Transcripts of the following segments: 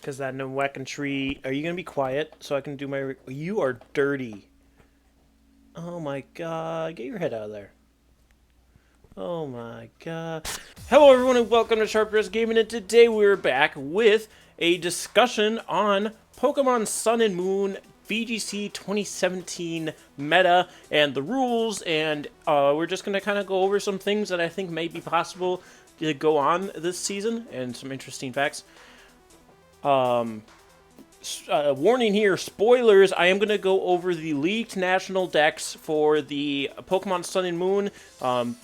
Because that no whacking tree. Are you going to be quiet so I can do my... You are dirty. Oh my god. Get your head out of there. Oh my god. Hello everyone and welcome to Sharp Dress Gaming, and today we're back with a discussion on Pokemon Sun and Moon VGC 2017 meta and the rules, and we're just going to kind of go over some things that I think may be possible to go on this season and some interesting facts. Warning here, spoilers, I am going to go over the leaked national dex for the Pokemon Sun and Moon.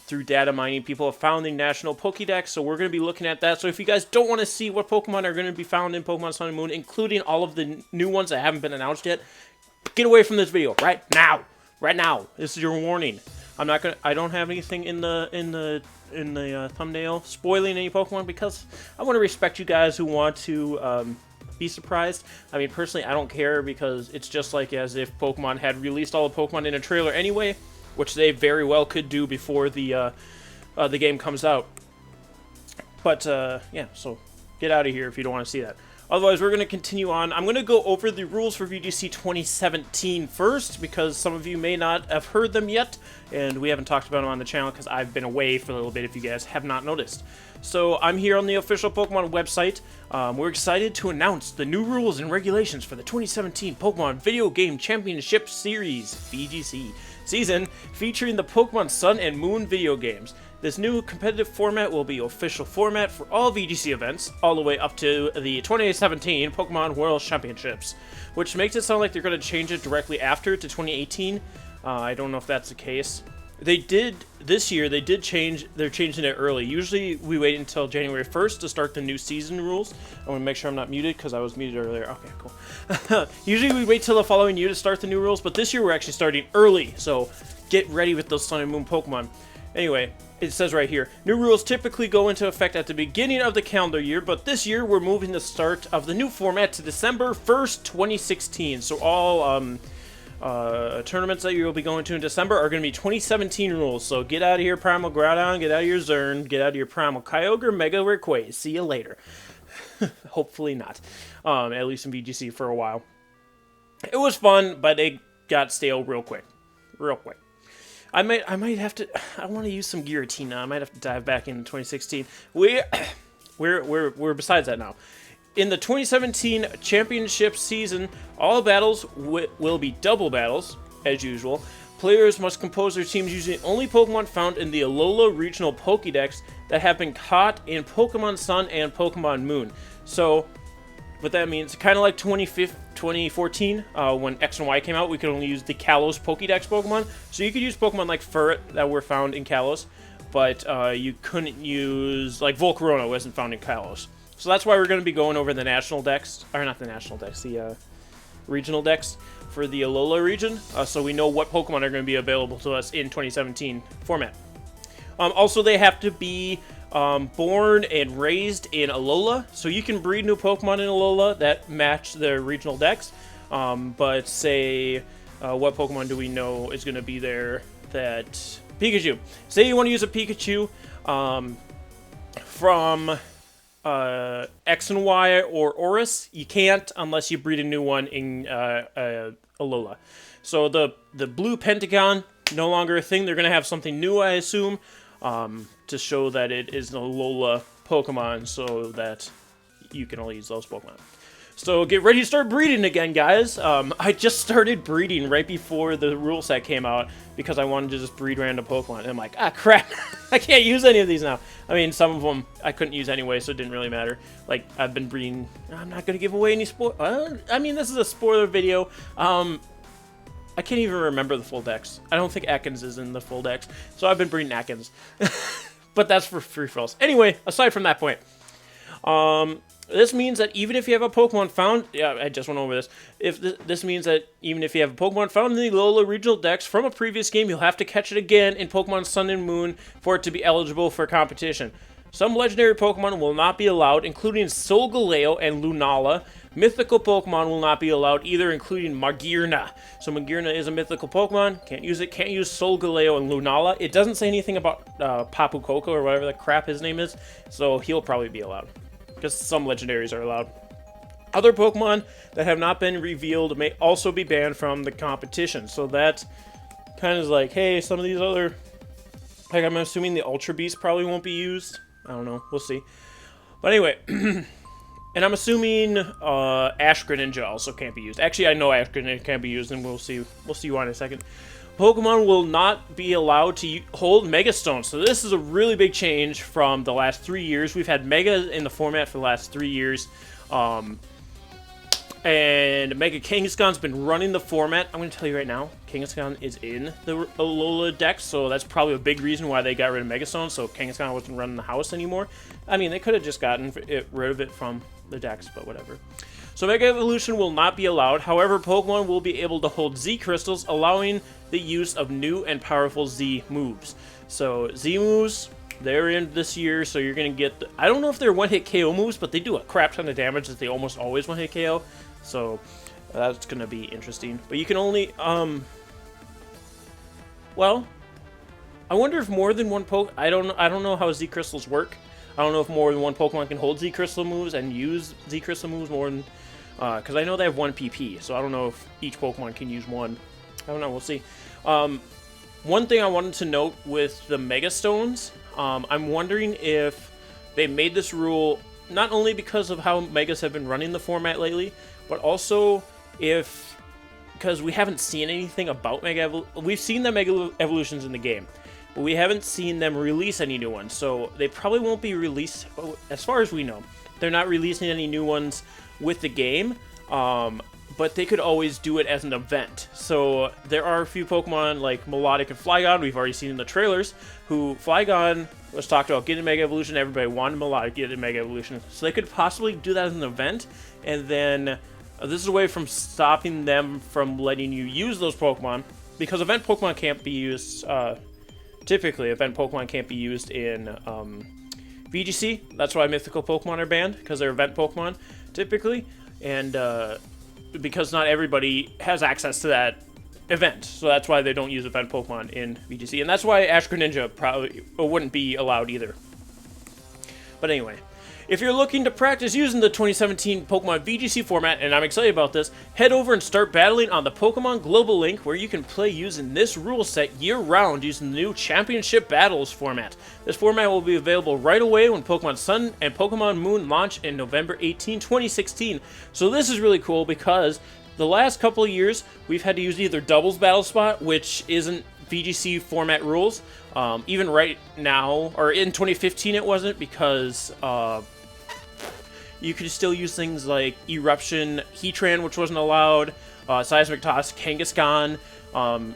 Through data mining, people have found the national Pokedex, so we're going to be looking at that. So if you guys don't want to see what Pokemon are going to be found in Pokemon Sun and Moon, including all of the new ones that haven't been announced yet, get away from this video right now. Right now. This is your warning. I don't have anything in the thumbnail spoiling any Pokemon because I want to respect you guys who want to be surprised. I mean, personally, I don't care because it's just like as if Pokemon had released all the Pokemon in a trailer anyway, which they very well could do before the game comes out. But yeah, so get out of here if you don't want to see that. Otherwise, we're going to continue on. I'm going to go over the rules for VGC 2017 first, because some of you may not have heard them yet, and we haven't talked about them on the channel because I've been away for a little bit if you guys have not noticed. So I'm here on the official Pokemon website. We're excited to announce the new rules and regulations for the 2017 Pokemon Video Game Championship Series, VGC, season featuring the Pokemon Sun and Moon video games. This new competitive format will be official format for all VGC events, all the way up to the 2017 Pokemon World Championships, which makes it sound like they're going to change it directly after to 2018. I don't know if that's the case. They did, this year, they're changing it early. Usually we wait until January 1st to start the new season rules. I want to make sure I'm not muted because I was muted earlier. Okay, cool. Usually we wait till the following year to start the new rules, but this year we're actually starting early, so get ready with those Sun and Moon Pokemon. Anyway, it says right here, new rules typically go into effect at the beginning of the calendar year, but this year we're moving the start of the new format to December 1st, 2016. So all tournaments that you'll be going to in December are going to be 2017 rules. So get out of here, Primal Groudon, get out of your Zern, get out of your Primal Kyogre, Mega Rayquaza. See you later. Hopefully not. At least in VGC for a while. It was fun, but it got stale real quick. Real quick. I might have to. I want to use some Giratina. I might have to dive back into 2016. We're besides that now. In the 2017 championship season, all battles will be double battles as usual. Players must compose their teams using only Pokemon found in the Alola Regional Pokedex that have been caught in Pokemon Sun and Pokemon Moon. So what that means, kind of like 2014, when X and Y came out, we could only use the Kalos Pokedex Pokemon. So you could use Pokemon like Furret that were found in Kalos, but you couldn't use, like Volcarona wasn't found in Kalos. So that's why we're going to be going over the national dex, or not the national dex, the regional dex for the Alola region, so we know what Pokemon are going to be available to us in 2017 format. Also, they have to be born and raised in Alola, so you can breed new Pokemon in Alola that match their regional dex, but say, what Pokemon do we know is going to be there that... Pikachu. Say you want to use a Pikachu from X and Y or Oris, you can't unless you breed a new one in Alola. So the blue Pentagon, no longer a thing. They're going to have something new, I assume, to show that it is an Alola Pokemon so that you can only use those Pokemon. So get ready to start breeding again, guys. I just started breeding right before the rule set came out because I wanted to just breed random Pokemon. And I'm like, ah, crap. I can't use any of these now. I mean, some of them I couldn't use anyway, so it didn't really matter. Like, I've been breeding... I'm not going to give away any I mean, this is a spoiler video. I can't even remember the full dex. I don't think Ekans is in the full dex. So I've been breeding Ekans. But that's for free-for-alls. Anyway, aside from that point... This means that even if you have a Pokemon found... Yeah, I just went over this. This means that even if you have a Pokemon found in the Alola Regional Dex from a previous game, you'll have to catch it again in Pokemon Sun and Moon for it to be eligible for competition. Some legendary Pokemon will not be allowed, including Solgaleo and Lunala. Mythical Pokemon will not be allowed either, including Magearna. So Magearna is a mythical Pokemon. Can't use it. Can't use Solgaleo and Lunala. It doesn't say anything about Papu Koko or whatever the crap his name is, so he'll probably be allowed. Because some legendaries are allowed. Other Pokemon that have not been revealed may also be banned from the competition. So that kind of is like, hey, some of these other, like I'm assuming the Ultra Beast probably won't be used. I don't know, we'll see. But anyway, and I'm assuming Ash Greninja also can't be used. Actually, I know Ash Greninja can't be used, and we'll see why in a second. Pokemon will not be allowed to hold Mega Stones. So this is a really big change from the last 3 years. We've had Mega in the format for the last 3 years. And Mega Kangaskhan's been running the format. I'm going to tell you right now, Kangaskhan is in the Alola Dex, so that's probably a big reason why they got rid of Mega Stones, so Kangaskhan wasn't running the house anymore. I mean, they could have just gotten rid of it from the Dex, but whatever. So Mega Evolution will not be allowed. However, Pokemon will be able to hold Z Crystals, allowing the use of new and powerful Z moves. So Z moves, they're in this year, so you're going to get... I don't know if they're one-hit KO moves, but they do a crap ton of damage that they almost always one-hit KO. So that's going to be interesting. But you can only... well, I wonder if more than one I don't know how Z Crystals work. I don't know if more than one Pokemon can hold Z Crystal moves and use Z Crystal moves more than... because I know they have 1 PP, so I don't know if each Pokemon can use one. I don't know, we'll see. One thing I wanted to note with the Mega Stones, I'm wondering if they made this rule not only because of how Megas have been running the format lately, but also if... because we haven't seen anything about we've seen the Mega Evolutions in the game, but we haven't seen them release any new ones, so they probably won't be released, as far as we know. They're not releasing any new ones with the game, but they could always do it as an event. So there are a few Pokemon like Melodic and Flygon, we've already seen in the trailers, who Flygon was talked about getting Mega Evolution, everybody wanted Melodic to get a Mega Evolution. So they could possibly do that as an event, and then this is a way from stopping them from letting you use those Pokemon, because event Pokemon can't be used, typically event Pokemon can't be used in VGC. That's why mythical Pokemon are banned, because they're event Pokemon, typically, and because not everybody has access to that event, so that's why they don't use event Pokemon in VGC, and that's why Ash Greninja probably wouldn't be allowed either. But anyway, if you're looking to practice using the 2017 Pokemon VGC format, and I'm excited about this, head over and start battling on the Pokemon Global Link, where you can play using this rule set year-round using the new Championship Battles format. This format will be available right away when Pokemon Sun and Pokemon Moon launch in November 18, 2016. So this is really cool because the last couple of years, we've had to use either Doubles Battle Spot, which isn't VGC format rules. Even right now, or in 2015 it wasn't, because you could still use things like Eruption, Heatran, which wasn't allowed, Seismic Toss, Kangaskhan.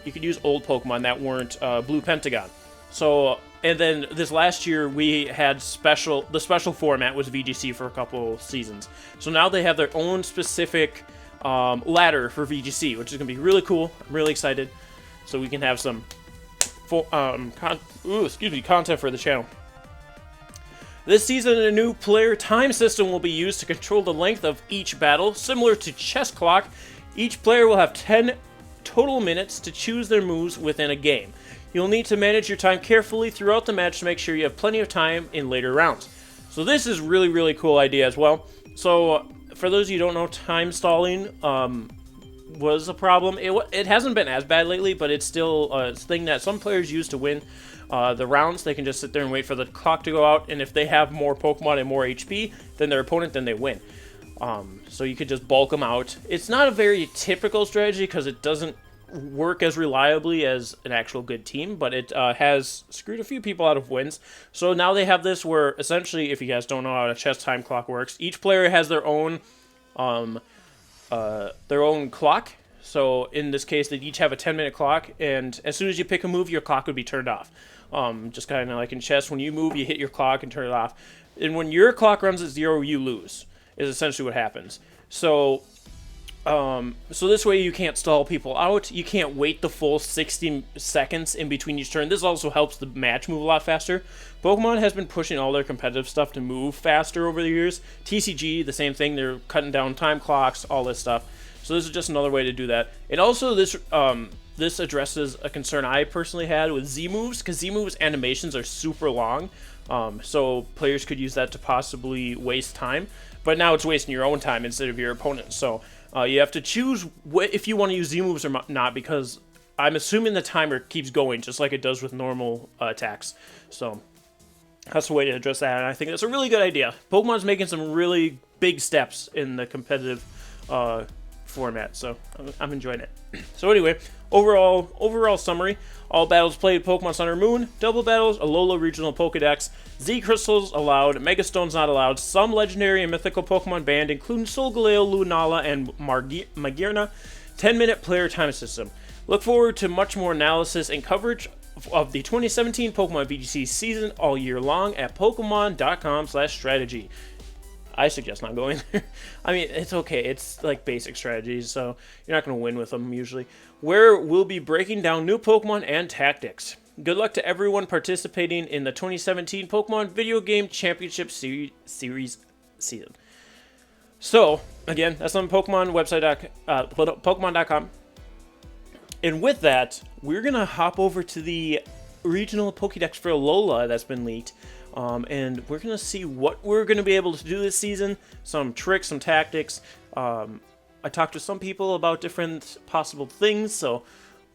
You could use old Pokemon that weren't Blue Pentagon. So, and then this last year we had the special format was VGC for a couple seasons. So now they have their own specific ladder for VGC, which is going to be really cool. I'm really excited. So we can have some content for the channel. This season, a new player time system will be used to control the length of each battle. Similar to Chess Clock, each player will have 10 total minutes to choose their moves within a game. You'll need to manage your time carefully throughout the match to make sure you have plenty of time in later rounds. So this is really, really cool idea as well. So for those of you who don't know, time stalling was a problem. It hasn't been as bad lately, but it's still a thing that some players use to win the rounds. They can just sit there and wait for the clock to go out, and if they have more Pokemon and more HP than their opponent, then they win. So you could just bulk them out. It's not a very typical strategy because it doesn't work as reliably as an actual good team, but it has screwed a few people out of wins. So now they have this where, essentially, if you guys don't know how a chess time clock works, each player has their own clock. So in this case, they each have a 10-minute clock, and as soon as you pick a move, your clock would be turned off. Just kind of like in chess, when you move, you hit your clock and turn it off. And when your clock runs at 0, you lose, is essentially what happens. So this way you can't stall people out. You can't wait the full 60 seconds in between each turn. This also helps the match move a lot faster. Pokemon has been pushing all their competitive stuff to move faster over the years. TCG, the same thing. They're cutting down time clocks, all this stuff. So this is just another way to do that. And also this addresses a concern I personally had with Z-moves, because Z-moves animations are super long. So players could use that to possibly waste time. but now it's wasting your own time instead of your opponent's. So you have to choose if you want to use Z moves or not, because I'm assuming the timer keeps going just like it does with normal attacks. So that's the way to address that, and I think that's a really good idea. Pokemon's making some really big steps in the competitive format, so I'm enjoying it. So anyway, overall summary: all battles played Pokemon Sun or Moon, double battles, Alola Regional Pokedex, Z Crystals allowed, Mega Stones not allowed, some legendary and mythical Pokemon banned, including Solgaleo, Lunala, and Magearna. 10-minute player time system. Look forward to much more analysis and coverage of the 2017 Pokemon VGC season all year long at Pokemon.com/strategy. I suggest not going there. I mean, it's okay. It's like basic strategies, so you're not going to win with them usually. Where we'll be breaking down new Pokemon and tactics. Good luck to everyone participating in the 2017 Pokemon Video Game Championship Series season. So, again, that's on Pokemon website, Pokemon.com. And with that, we're going to hop over to the regional Pokedex for Alola that's been leaked. And we're going to see what we're going to be able to do this season. Some tricks, some tactics. I talked to some people about different possible things, so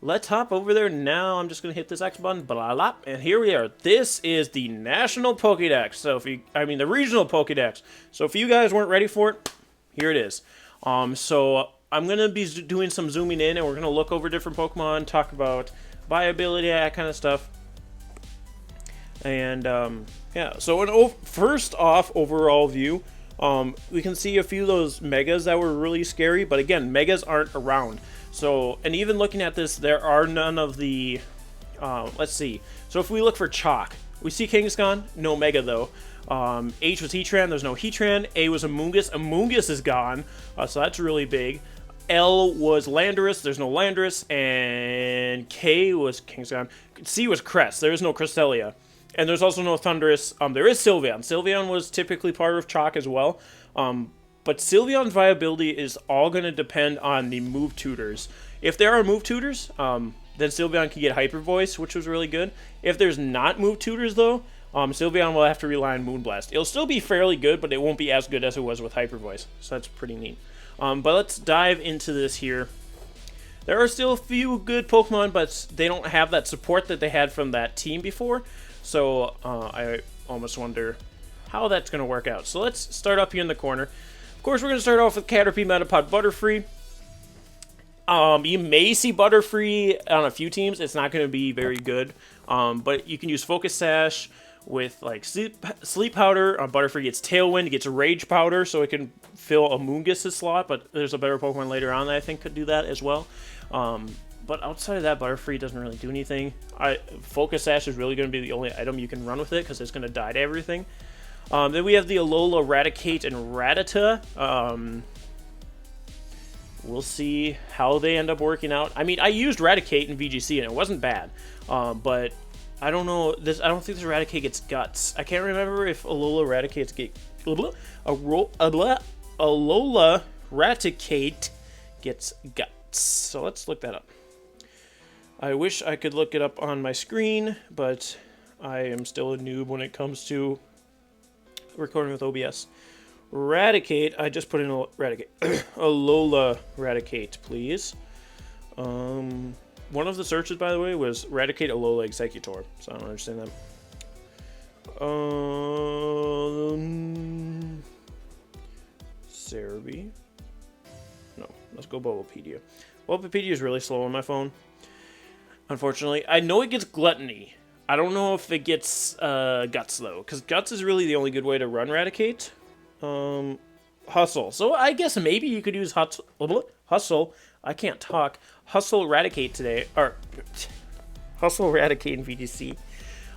let's hop over there now. I'm just going to hit this X button, blah, blah, and here we are. This is the National Pokedex. So the regional Pokedex. So if you guys weren't ready for it, here it is. So I'm going to be doing some zooming in, and we're going to look over different Pokemon, talk about viability, that kind of stuff. And, yeah, so first off, overall view, we can see a few of those Megas that were really scary, but again, Megas aren't around. So, and even looking at this, there are none of the, let's see. So if we look for Chalk, we see Kangaskhan, no Mega though. H was Heatran, there's no Heatran. A was Amoonguss, Amoonguss is gone, so that's really big. L was Landorus, there's no Landorus, and K was Kangaskhan. C was Crest, there is no Cresselia. And there's also no Thundurus. There is Sylveon. Sylveon was typically part of Chalk as well. But Sylveon's viability is all going to depend on the move tutors. If there are move tutors, then Sylveon can get Hyper Voice, which was really good. If there's not move tutors, though, Sylveon will have to rely on Moonblast. It'll still be fairly good, but it won't be as good as it was with Hyper Voice. So that's pretty neat. But let's dive into this here. There are still a few good Pokemon, but they don't have that support that they had from that team before. So I almost wonder how that's going to work out. So let's start up here in the corner. Of course, we're going to start off with Caterpie, Metapod, Butterfree. You may see Butterfree on a few teams. It's not going to be very good. But you can use Focus Sash with like Sleep Powder. Butterfree gets Tailwind, gets Rage Powder, so it can fill Amoonguss' slot. But there's a better Pokemon later on that I think could do that as well. But outside of that, Butterfree doesn't really do anything. Focus Sash is really going to be the only item you can run with it because it's going to die to everything. Then we have the Alola, Raticate, and Rattata. We'll see how they end up working out. I mean, I used Raticate in VGC and it wasn't bad. But I don't know. I don't think this Raticate gets Guts. I can't remember if Alola Raticate gets Guts. So let's look that up. I wish I could look it up on my screen, but I am still a noob when it comes to recording with OBS. Raticate, I just put in Raticate. Alola Raticate, please. One of the searches, by the way, was Raticate Alola Executor, so I don't understand that. Cerebi. No, let's go Bulbapedia. Bulbapedia is really slow on my phone, unfortunately. I know it gets Gluttony. I don't know if it gets Guts, though, because Guts is really the only good way to run Raticate. Hustle. So I guess maybe you could use Hustle. I can't talk. Hustle Raticate today. Or Hustle Raticate in VGC.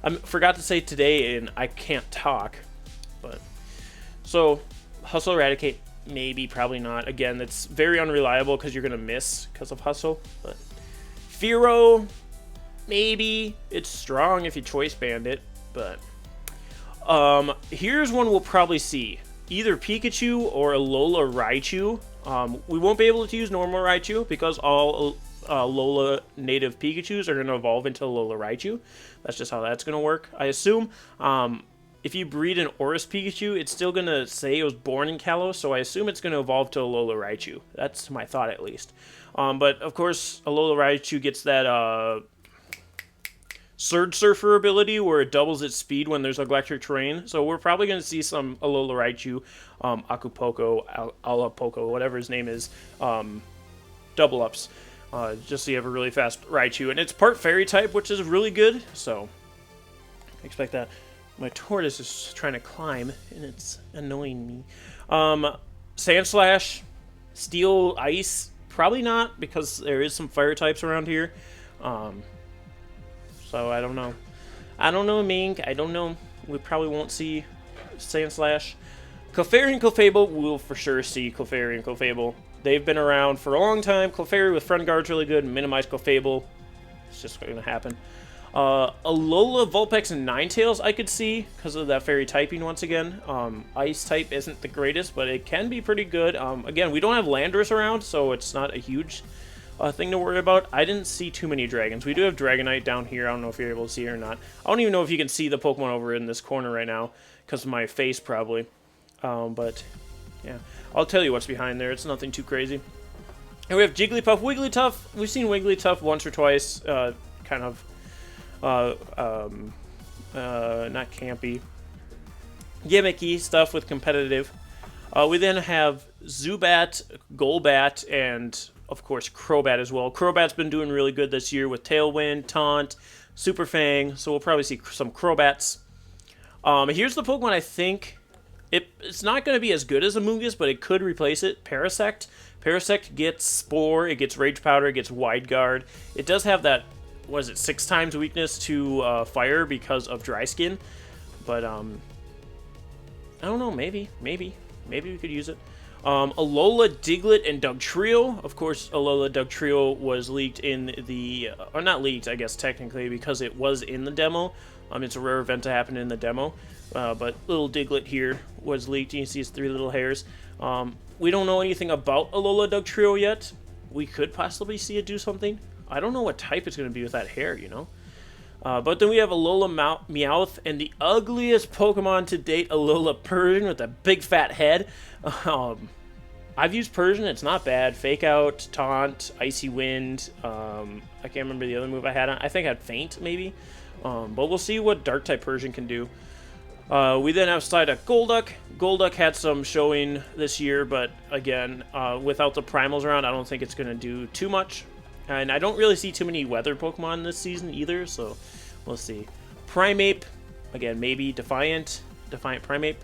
I forgot to say today and I can't talk. But so Hustle Raticate, maybe, probably not. Again, it's very unreliable because you're going to miss because of Hustle. But Fearow, maybe. It's strong if you choice band it. But here's one we'll probably see. Either Pikachu or Alola Raichu. We won't be able to use normal Raichu because all Alola native Pikachus are going to evolve into Alola Raichu. That's just how that's going to work, I assume. if you breed an Oris Pikachu, it's still going to say it was born in Kalos, so I assume it's going to evolve to Alola Raichu. That's my thought, at least. But, of course, Alola Raichu gets that Surge Surfer ability where it doubles its speed when there's electric terrain. So we're probably going to see some Alola Raichu, Akupoko, Alapoko, whatever his name is, double ups. Just so you have a really fast Raichu. And it's part Fairy type, which is really good. So, expect that. My tortoise is trying to climb, and it's annoying me. Sandslash, Steel, Ice, probably not, because there is some Fire types around here. So I don't know. I don't know, Mink. I don't know. We probably won't see Sandslash. Clefairy and Clefable, we'll for sure see Clefairy and Clefable. They've been around for a long time. Clefairy with Friend Guard's really good. Minimize Clefable. It's just going to happen. Alola, Vulpix, and Ninetales I could see because of that Fairy typing once again. Ice type isn't the greatest, but it can be pretty good. Again, we don't have Landorus around, so it's not a huge thing to worry about. I didn't see too many dragons. We do have Dragonite down here. I don't know if you're able to see it or not. I don't even know if you can see the Pokemon over in this corner right now because of my face, probably. But, yeah. I'll tell you what's behind there. It's nothing too crazy. And we have Jigglypuff. Wigglytuff. We've seen Wigglytuff once or twice. Kind of, not campy. Gimmicky stuff with competitive. We then have Zubat, Golbat, and of course, Crobat as well. Crobat's been doing really good this year with Tailwind, Taunt, Super Fang, so we'll probably see some Crobats. Here's the Pokemon I think. It's not going to be as good as Amoonguss, but it could replace it. Parasect. Parasect gets Spore, it gets Rage Powder, it gets Wide Guard. It does have that, 6 times weakness to fire because of Dry Skin. But, I don't know, maybe we could use it. Alola, Diglett, and Dugtrio. Of course, Alola Dugtrio was leaked in the... or not leaked, I guess, technically, because it was in the demo. It's a rare event to happen in the demo. But little Diglett here was leaked. You can see his 3 little hairs. We don't know anything about Alola Dugtrio yet. We could possibly see it do something. I don't know what type it's going to be with that hair, you know? But then we have Alola Meowth, and the ugliest Pokemon to date, Alola Persian with a big fat head. I've used Persian, it's not bad. Fake Out, Taunt, Icy Wind. I can't remember the other move I had on. I think I had Faint, maybe. But we'll see what Dark-type Persian can do. We then have Psyduck Golduck. Golduck had some showing this year, but again, without the Primals around, I don't think it's going to do too much. And I don't really see too many weather Pokemon this season either, so we'll see. Primeape, again, maybe Defiant Primeape.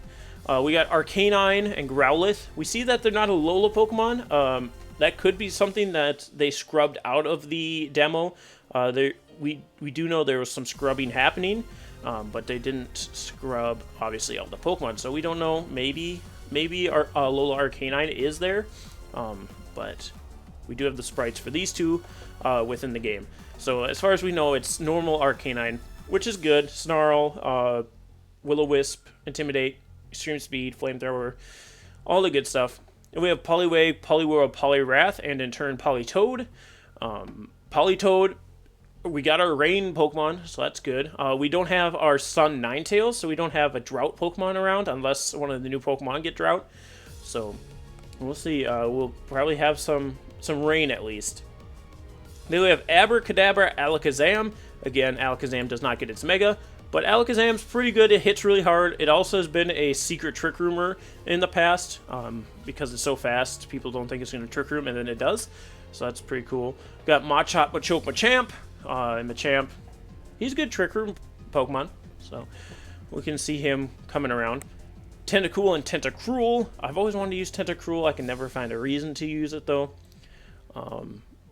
We got Arcanine and Growlithe. We see that they're not a Alola Pokemon. That could be something that they scrubbed out of the demo. We do know there was some scrubbing happening, but they didn't scrub, obviously, all the Pokemon. So we don't know. Maybe our Alola Arcanine is there, but we do have the sprites for these two within the game. So as far as we know, it's normal Arcanine, which is good. Snarl, Will-O-Wisp, Intimidate, Extreme Speed, Flamethrower, all the good stuff. And we have Poliwag, Poliwhirl, Poliwrath, and in turn Politoed. Politoed, we got our Rain Pokemon, so that's good. We don't have our Sun Ninetales, so we don't have a Drought Pokemon around unless one of the new Pokemon get Drought. So we'll see. We'll probably have some rain at least. Then we have Abracadabra, Alakazam. Again, Alakazam does not get its Mega, but Alakazam's pretty good. It hits really hard. It also has been a secret Trick Roomer in the past because it's so fast. People don't think it's going to Trick Room, and then it does. So that's pretty cool. Got Machop, Machoke, Machamp. And Machamp, he's a good Trick Room Pokemon, so we can see him coming around. Tentacool and Tentacruel. I've always wanted to use Tentacruel. I can never find a reason to use it, though.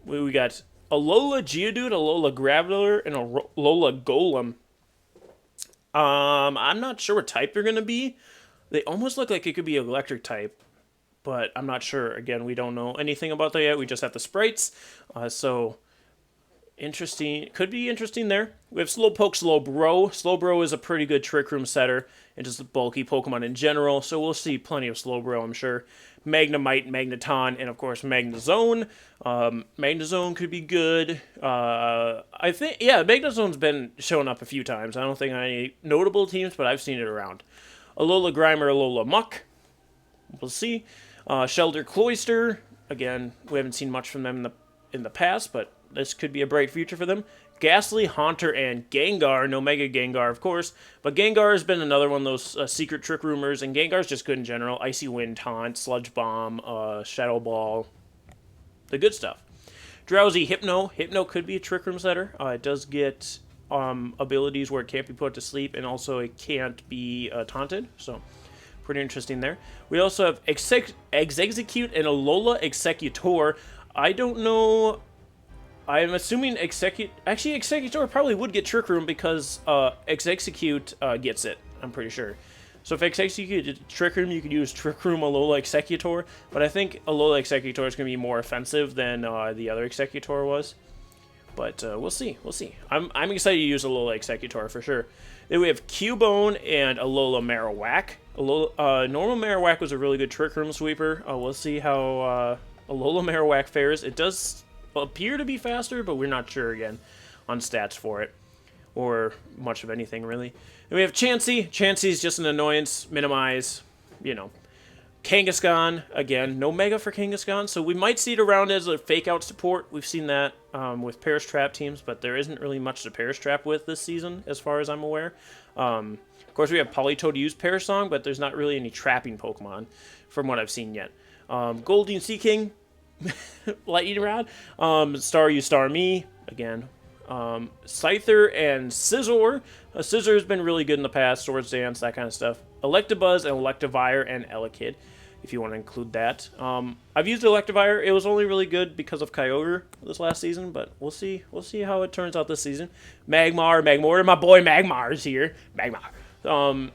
We got Alola Geodude, Alola Graveler, and Alola Golem. I'm not sure what type they're going to be. They almost look like it could be electric type, but I'm not sure. Again, we don't know anything about that yet. We just have the sprites. So Interesting. Could be interesting there. We have Slowpoke Slowbro. Slowbro is a pretty good Trick Room setter and just a bulky Pokemon in general, so we'll see plenty of Slowbro, I'm sure. Magnemite, Magneton, and of course Magnezone. Magnezone could be good. I think, yeah, Magnezone's been showing up a few times. I don't think on any notable teams, but I've seen it around. Alola Grimer, Alola Muck. We'll see. Shelter Cloyster. Again, we haven't seen much from them in the past, but this could be a bright future for them. Ghastly, Haunter, and Gengar. No Mega Gengar, of course. But Gengar has been another one of those secret trick rumors, and Gengar's just good in general. Icy Wind, Taunt, Sludge Bomb, Shadow Ball. The good stuff. Drowsy, Hypno. Hypno could be a trick room setter. It does get abilities where it can't be put to sleep, and also it can't be taunted. So, pretty interesting there. We also have Execute and Alola Executor. I don't know. I'm assuming Actually, Executor probably would get Trick Room because Execute gets it. I'm pretty sure. So if Execute did Trick Room, you could use Trick Room Alola Executor. But I think Alola Executor is going to be more offensive than the other Executor was. But we'll see. We'll see. I'm excited to use Alola Executor for sure. Then we have Cubone and Alola Marowak. Normal Marowak was a really good Trick Room sweeper. We'll see how Alola Marowak fares. It does appear to be faster, but we're not sure again on stats for it or much of anything really. Then we have Chansey. Chansey's just an annoyance, minimize, you know. Kangaskhan, again, no Mega for Kangaskhan, so we might see it around as a fake out support. We've seen that with Perish Trap teams, but there isn't really much to Perish Trap with this season as far as I'm aware. Of course, we have Politoed use Perish Song, but there's not really any trapping Pokemon from what I've seen yet. Goldeen Seaking, Lightning Rod, Star You Star Me, again. Scyther and Scizor. Scizor has been really good in the past, Swords Dance, that kind of stuff. Electabuzz and Electivire and Elekid, if you want to include that. I've used Electivire. It was only really good because of Kyogre this last season, but we'll see. We'll see how it turns out this season. Magmar, my boy Magmar is here. Magmar.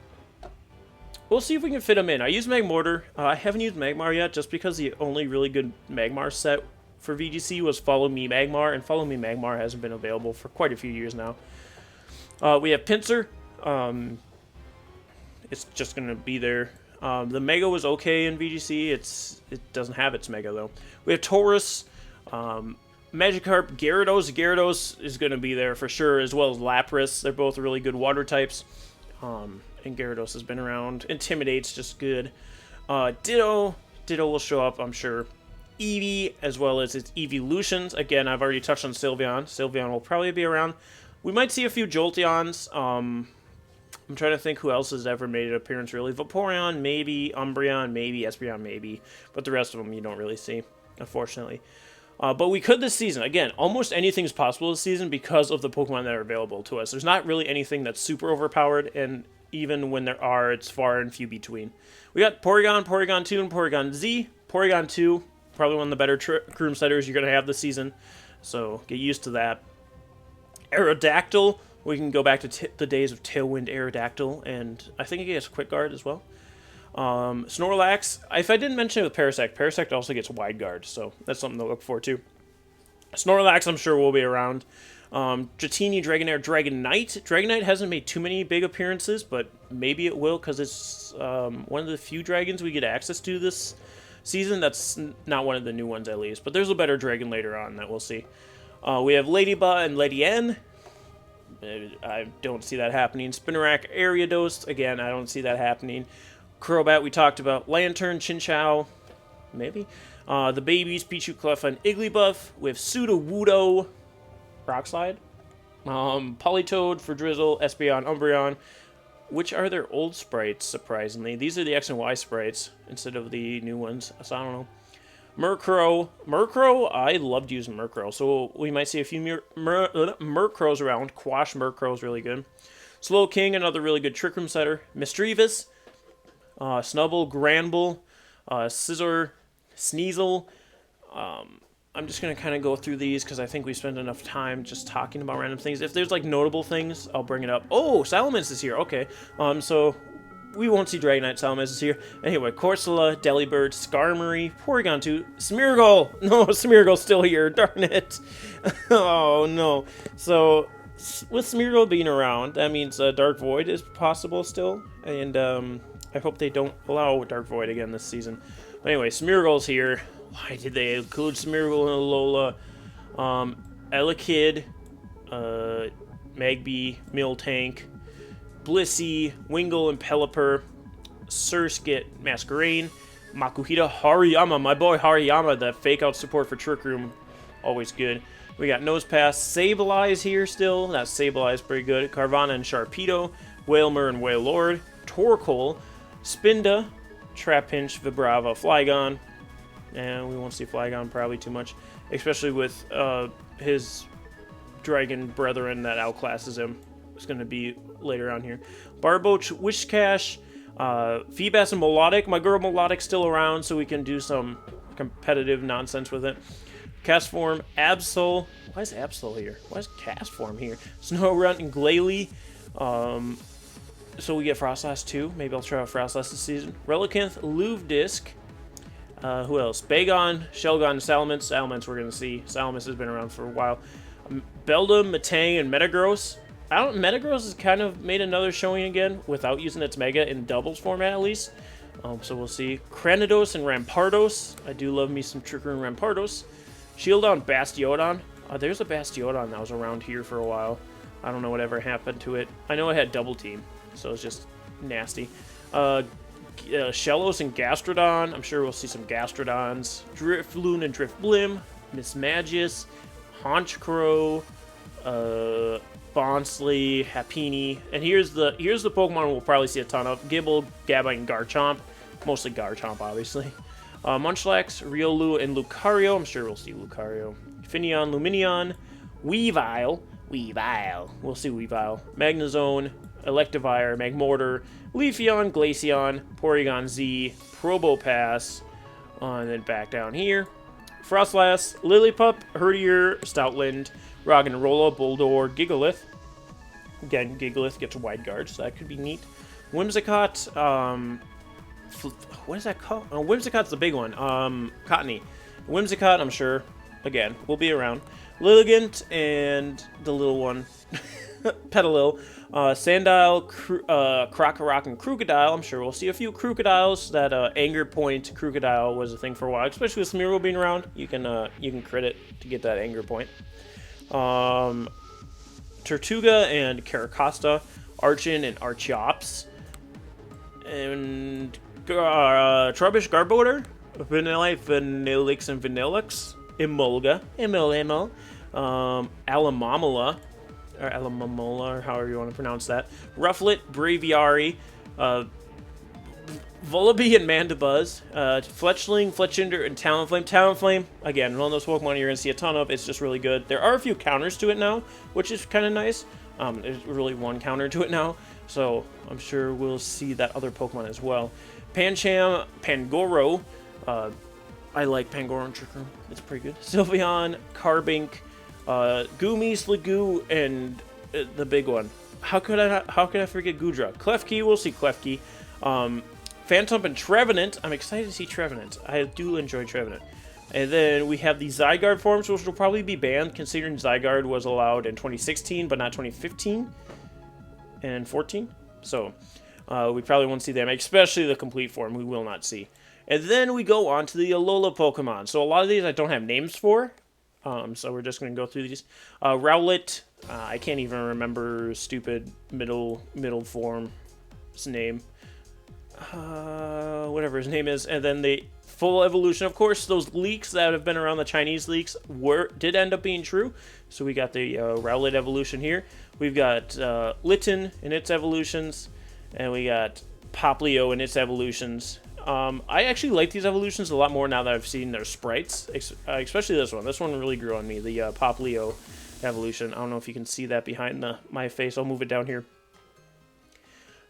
We'll see if we can fit him in. I used Magmortar. I haven't used Magmar yet, just because the only really good Magmar set for VGC was Follow Me Magmar, and Follow Me Magmar hasn't been available for quite a few years now. We have Pinsir. It's just going to be there. The Mega was okay in VGC. It doesn't have its Mega, though. We have Taurus, Magikarp, Gyarados. Gyarados is going to be there for sure, as well as Lapras. They're both really good water types. And Gyarados has been around. Intimidate's just good. Ditto will show up, I'm sure. Eevee, as well as its evolutions. Again, I've already touched on Sylveon. Sylveon will probably be around. We might see a few Jolteons. I'm trying to think who else has ever made an appearance, really. Vaporeon, maybe. Umbreon, maybe. Espeon, maybe. But the rest of them you don't really see, unfortunately. But we could this season. Again, almost anything is possible this season because of the Pokemon that are available to us. There's not really anything that's super overpowered, and even when there are, it's far and few between. We got Porygon, Porygon 2, and Porygon Z. Porygon 2, probably one of the better room setters you're going to have this season, so get used to that. Aerodactyl, we can go back to the days of Tailwind Aerodactyl, and I think it gets Quick Guard as well. Snorlax, if I didn't mention it with Parasect also gets Wide Guard, so that's something to look forward to. Snorlax, I'm sure will be around. Dratini, Dragonair, Dragonite. Dragonite hasn't made too many big appearances, but maybe it will, because it's one of the few dragons we get access to this season. That's not one of the new ones, at least, but there's a better dragon later on that we'll see. We have Ladybug and Lady N. I don't see that happening. Spinarak, Ariados, again, I don't see that happening. Crobat, we talked about. Lantern, Chinchou, maybe. The babies, Pichu, Cleffa, and Igglybuff. We have Sudowoodo, Rockslide. Politoed for Drizzle, Espeon, Umbreon, which are their old sprites, surprisingly. These are the X and Y sprites instead of the new ones, so I don't know. Murkrow, I loved using Murkrow, so we might see a few Murkrows around. Quash Murkrow is really good. Slowking, another really good Trick Room setter. Misdreavus, Snubbull, Granbull, Scizor, Sneasel. I'm just going to kind of go through these because I think we spent enough time just talking about random things. If there's like notable things, I'll bring it up. Oh, Salamence is here. Okay. So we won't see Dragonite Salamence here. Anyway, Corsola, Delibird, Skarmory, Porygon 2, Smeargle! No, Smeargle's still here, darn it. Oh, no. So, with Smeargle being around, that means Dark Void is possible still. And I hope they don't allow Dark Void again this season. But anyway, Smeargle's here. Why did they include Smeargle in Alola? Elekid, Magby, Miltank, Blissey, Wingull, and Pelipper, Surskit, Masquerain, Makuhita, Hariyama, my boy Hariyama, the fake out support for Trick Room, always good. We got Nosepass, Sableye here still, that Sableye is pretty good, Carvanha and Sharpedo, Wailmer and Wailord, Torkoal, Spinda, Trapinch, Vibrava, Flygon, and we won't see Flygon probably too much, especially with his dragon brethren that outclasses him. It's going to be later on here. Barboach, Wishcash, Feebas, and Melodic. My girl Melodic's still around, so we can do some competitive nonsense with it. Castform, Absol. Why is Absol here? Why is Castform here? Snorunt and Glalie. So we get Frostlass too. Maybe I'll try out Frostlass this season. Relicanth, Luvedisc. Who else? Bagon, Shelgon, Salamence. Salamence we're going to see. Salamence has been around for a while. Beldum, Metang, and Metagross. Metagross has kind of made another showing again without using its Mega in doubles format at least. So we'll see. Cranidos and Rampardos. I do love me some Trick Room Rampardos. Shieldon, Bastiodon. There's a Bastiodon that was around here for a while. I don't know whatever happened to it. I know it had Double Team, so it's just nasty. Shellos and Gastrodon. I'm sure we'll see some Gastrodons. Drifloon and Drifblim. Mismagius. Honchkrow. Bonsly, Happiny, and here's the Pokemon we'll probably see a ton of: Gible, Gabite, and Garchomp. Mostly Garchomp, obviously. Munchlax, Riolu, and Lucario. I'm sure we'll see Lucario. Finneon, Luminion, Weavile. We'll see Weavile. Magnezone, Electivire, Magmortar, Leafeon, Glaceon, Porygon Z, Probopass, and then back down here. Frostlass, Lillipup, Herdier, Stoutland, Roggenrola, Boldore, Gigalith. Again, Gigalith gets wide guard, so that could be neat. Whimsicott, what is that called? Oh, Whimsicott's the big one. Cottony. Whimsicott, I'm sure, again, will be around. Lilligant and the little one, Petalil. Sandile, Krokorok, and Krookodile. I'm sure we'll see a few Krookodiles. That Anger Point Krookodile was a thing for a while, especially with Smeargle being around. You can crit it to get that Anger Point. Tortuga and Caracosta, Archon and Archeops, and Trubbish, Garbodor, Vanillix, and Vanillix, Emolga, Alamamala, or Alamamola, or however you want to pronounce that, Rufflet, Braviary, Vullaby and Mandibuzz, Fletchling, Fletchinder, and Talonflame. Talonflame, again, one of those Pokemon you're going to see a ton of. It's just really good. There are a few counters to it now, which is kind of nice. There's really one counter to it now, so I'm sure we'll see that other Pokemon as well. Pancham, Pangoro. I like Pangoro and Trick Room. It's pretty good. Sylveon, Carbink, Goomy, Sligoo, and the big one. How could I forget Goodra? Klefki, we'll see Klefki. Phantom and Trevenant. I'm excited to see Trevenant. I do enjoy Trevenant. And then we have the Zygarde forms, which will probably be banned, considering Zygarde was allowed in 2016, but not 2015 and 14. So we probably won't see them, especially the complete form. We will not see. And then we go on to the Alola Pokemon. So a lot of these I don't have names for. So we're just going to go through these. Rowlet. I can't even remember stupid middle form's name. Whatever his name is. And then the full evolution. Of course, those leaks that have been around, the Chinese leaks, did end up being true. So we got the Rowlet evolution here. We've got Litten in its evolutions. And we got Poplio in its evolutions. I actually like these evolutions a lot more now that I've seen their sprites, especially this one. This one really grew on me, the Poplio evolution. I don't know if you can see that behind my face. I'll move it down here.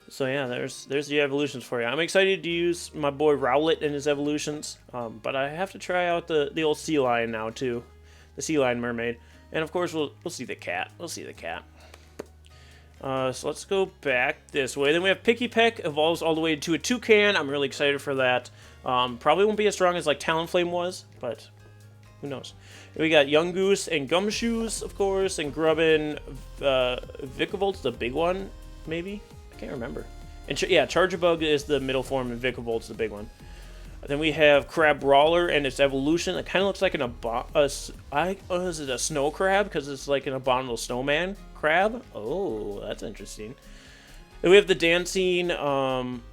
So yeah, there's the evolutions for you. I'm excited to use my boy Rowlet in his evolutions, but I have to try out the old sea lion now too, the sea lion mermaid, and of course we'll see the cat. We'll see the cat. So let's go back this way. Then we have Picky Peck, evolves all the way to a Toucan. I'm really excited for that. Probably won't be as strong as like Talonflame was, but who knows. And we got Young Goose and Gumshoes, of course, and Grubbin, Vicavolt's the big one, maybe? I can't remember. And yeah, Charjabug is the middle form, and Vicavolt's the big one. Then we have Crab Brawler and its evolution. It kind of looks like is it a snow crab? Because it's like an abominable snowman crab. Oh, that's interesting. Then we have the dancing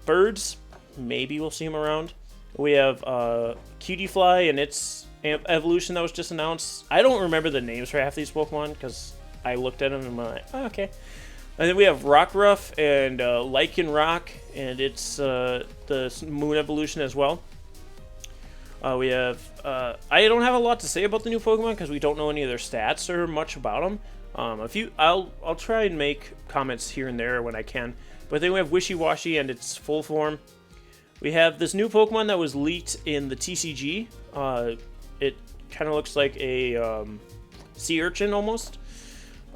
birds. Maybe we'll see them around. We have Cutie Fly and its evolution that was just announced. I don't remember the names for half these Pokemon because I looked at them and I'm like, oh, okay. And then we have Rockruff and Lycanroc and its the Moon evolution as well. We have, I don't have a lot to say about the new Pokemon because we don't know any of their stats or much about them. I'll try and make comments here and there when I can. But then we have Wishy-Washy and its full form. We have this new Pokemon that was leaked in the TCG. It kind of looks like a sea urchin almost.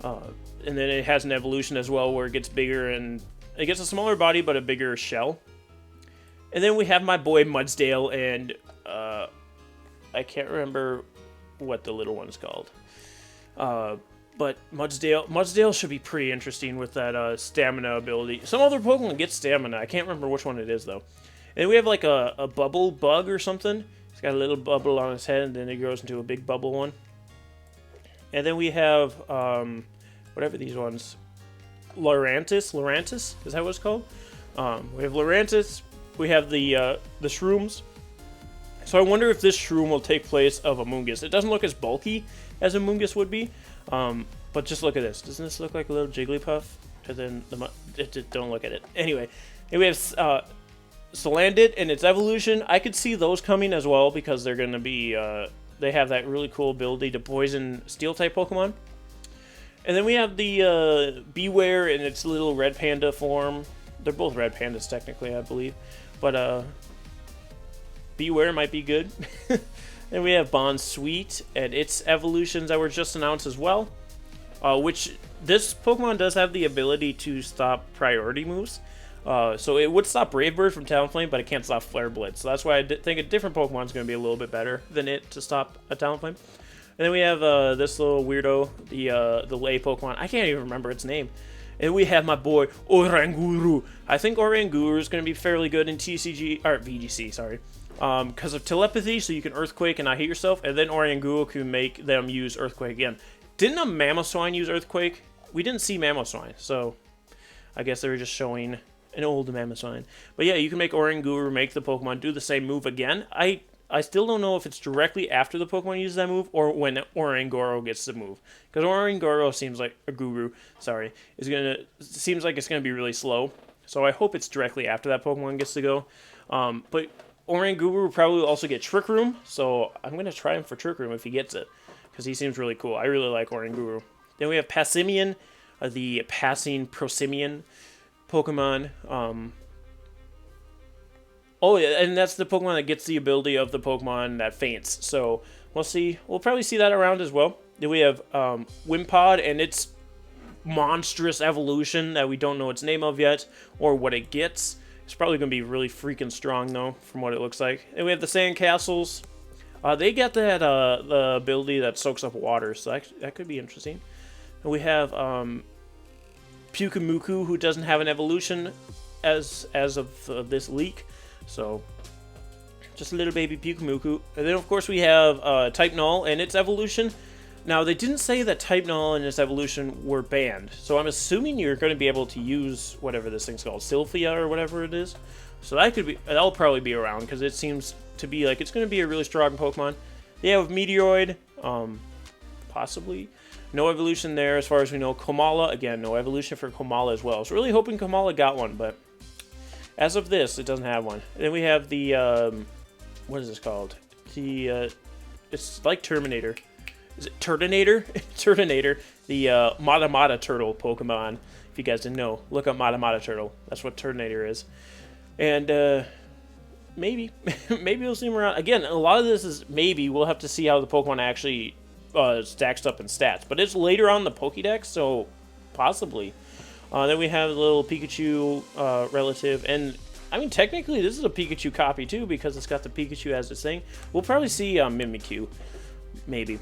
And then it has an evolution as well where it gets bigger and it gets a smaller body but a bigger shell. And then we have my boy Mudsdale and I can't remember what the little one's called. But Mudsdale should be pretty interesting with that stamina ability. Some other Pokemon get stamina. I can't remember which one it is, though. And then we have like a bubble bug or something. It's got a little bubble on its head, and then it grows into a big bubble one. And then we have, whatever these ones. Lurantis? Is that what it's called? We have Lurantis. We have the Shrooms. So I wonder if this Shroom will take place of a Moongus. It doesn't look as bulky as a Moongus would be, but just look at this. Doesn't this look like a little Jigglypuff? And then don't look at it. Anyway, and we have Salandit and its evolution. I could see those coming as well because they're going to be, they have that really cool ability to poison Steel-type Pokemon. And then we have the Beware in its little red panda form. They're both red pandas technically, I believe. But, Beware might be good. And we have Bonsweet and its evolutions that were just announced as well. Which this Pokemon does have the ability to stop priority moves. So it would stop Brave Bird from Talonflame, but it can't stop Flare Blitz. So that's why I think a different Pokemon is going to be a little bit better than it to stop a Talonflame. And then we have this little weirdo, the Lay Pokemon. I can't even remember its name. And we have my boy Oranguru. I think Oranguru is going to be fairly good in TCG or VGC, sorry. Because of telepathy, so you can Earthquake and not hit yourself, and then Oranguru can make them use Earthquake again. Didn't a Mamoswine use Earthquake? We didn't see Mamoswine, so I guess they were just showing an old Mamoswine. But yeah, you can make Oranguru make the Pokemon do the same move again. I still don't know if it's directly after the Pokemon uses that move or when Oranguru gets the move. Because Oranguru seems like seems like it's gonna be really slow. So I hope it's directly after that Pokemon gets to go. But Oranguru will probably also get Trick Room, so I'm going to try him for Trick Room if he gets it, because he seems really cool. I really like Oranguru. Then we have Passimian, the Passing Prosimian Pokemon. Oh, yeah, and that's the Pokemon that gets the ability of the Pokemon that faints, so we'll see. We'll probably see that around as well. Then we have Wimpod and its monstrous evolution that we don't know its name of yet, or what it gets. It's probably going to be really freaking strong, though, from what it looks like. And we have the Sandcastles. They get that the ability that soaks up water, so that could be interesting. And we have Pyukumuku, who doesn't have an evolution as of this leak. So, just a little baby Pyukumuku. And then, of course, we have Type Null and its evolution. Now, they didn't say that Type Null and its evolution were banned, so I'm assuming you're going to be able to use whatever this thing's called, Sylphia or whatever it is. So that'll probably be around, because it seems to be like it's going to be a really strong Pokemon. They have Meteoroid, possibly. No evolution there as far as we know. Komala, again, no evolution for Komala as well. I was really hoping Komala got one, but as of this, it doesn't have one. And then we have the, what is this called? It's like Terminator. Is it Turtonator? Turtonator, the Mata Turtle Pokemon. If you guys didn't know, look up Mata Turtle. That's what Turtonator is. And maybe we'll see him around. Again, a lot of this is maybe. We'll have to see how the Pokemon actually stacks up in stats. But it's later on the Pokedex, so possibly. Then we have the little Pikachu relative, and I mean, technically, this is a Pikachu copy, too, because it's got the Pikachu as its thing. We'll probably see Mimikyu, maybe.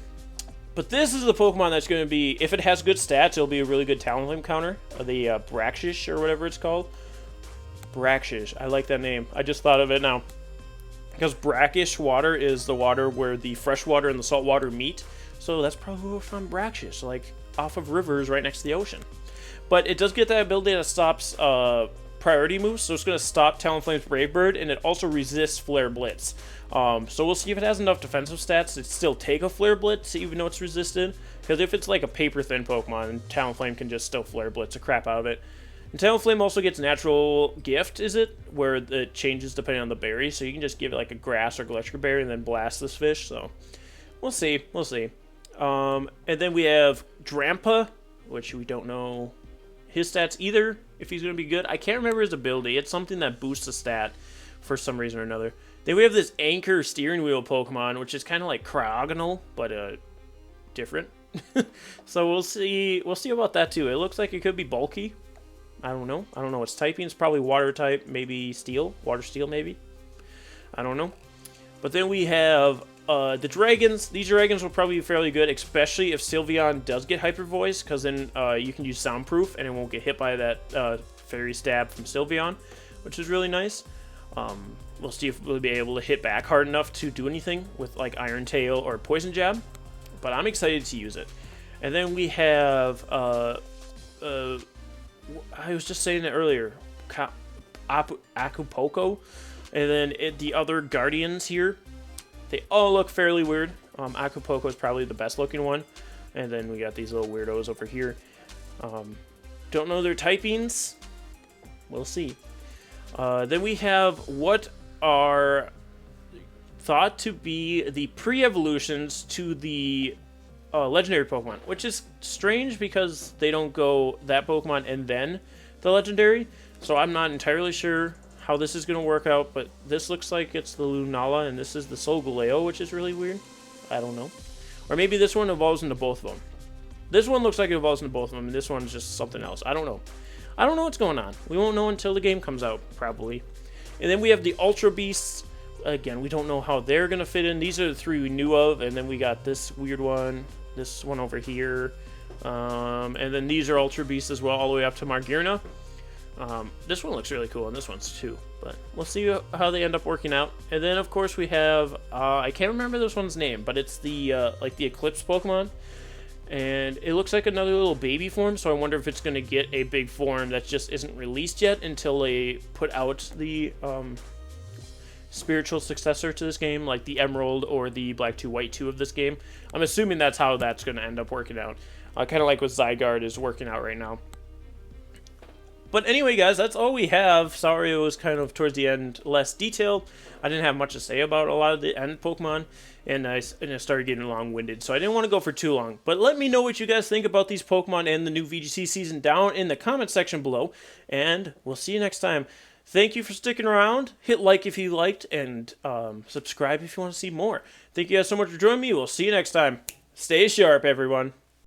But this is the Pokemon that's going to be, if it has good stats, it'll be a really good Talonflame counter. The Braxish, or whatever it's called. Braxish, I like that name. I just thought of it now. Because brackish water is the water where the fresh water and the salt water meet. So that's probably where we're from, Braxish, like off of rivers right next to the ocean. But it does get that ability that stops priority moves, so it's going to stop Talonflame's Brave Bird, and it also resists Flare Blitz. So we'll see if it has enough defensive stats to still take a Flare Blitz, even though it's resisted. Because if it's like a paper-thin Pokemon, Talonflame can just still Flare Blitz the crap out of it. And Talonflame also gets Natural Gift, is it? Where it changes depending on the berry, so you can just give it like a Grass or Galactic Berry and then blast this fish, so we'll see, we'll see. And then we have Drampa, which we don't know his stats either, if he's going to be good. I can't remember his ability. It's something that boosts a stat for some reason or another. Then we have this Anchor Steering Wheel Pokemon, which is kind of like Cryogonal, but different. So we'll see about that too. It looks like it could be bulky. I don't know. I don't know its typing. It's probably Water type, maybe Steel. Water Steel, maybe. I don't know. But then we have the Dragons. These Dragons will probably be fairly good, especially if Sylveon does get Hyper Voice, because then you can use Soundproof and it won't get hit by that Fairy Stab from Sylveon, which is really nice. We'll see if we'll be able to hit back hard enough to do anything with like Iron Tail or Poison Jab, but I'm excited to use it. And then we have, I was just saying it earlier, Acapulco, and then the other Guardians here. They all look fairly weird. Acapulco is probably the best looking one. And then we got these little weirdos over here. Don't know their typings. We'll see. Then we have what are thought to be the pre-evolutions to the legendary Pokemon, which is strange because they don't go that Pokemon and then the legendary. So I'm not entirely sure how this is going to work out, but this looks like it's the Lunala, and this is the Solgaleo, which is really weird. I don't know. Or maybe this one evolves into both of them. This one looks like it evolves into both of them, and this one's just something else. I don't know. I don't know what's going on. We won't know until the game comes out, probably. And then we have the Ultra Beasts. Again, we don't know how they're going to fit in. These are the three we knew of, and then we got this weird one, this one over here. And then these are Ultra Beasts as well, all the way up to Margirna. This one looks really cool, and this one's too, but we'll see how they end up working out. And then, of course, we have, I can't remember this one's name, but it's the, like the Eclipse Pokemon, and it looks like another little baby form, so I wonder if it's going to get a big form that just isn't released yet until they put out the, spiritual successor to this game, like the Emerald or the Black 2 White 2 of this game. I'm assuming that's how that's going to end up working out. Kind of like what Zygarde is working out right now. But anyway, guys, that's all we have. Sorry it was kind of towards the end less detailed. I didn't have much to say about a lot of the end Pokemon, and I started getting long-winded, so I didn't want to go for too long. But let me know what you guys think about these Pokemon and the new VGC season down in the comment section below, and we'll see you next time. Thank you for sticking around. Hit like if you liked, and subscribe if you want to see more. Thank you guys so much for joining me. We'll see you next time. Stay sharp, everyone.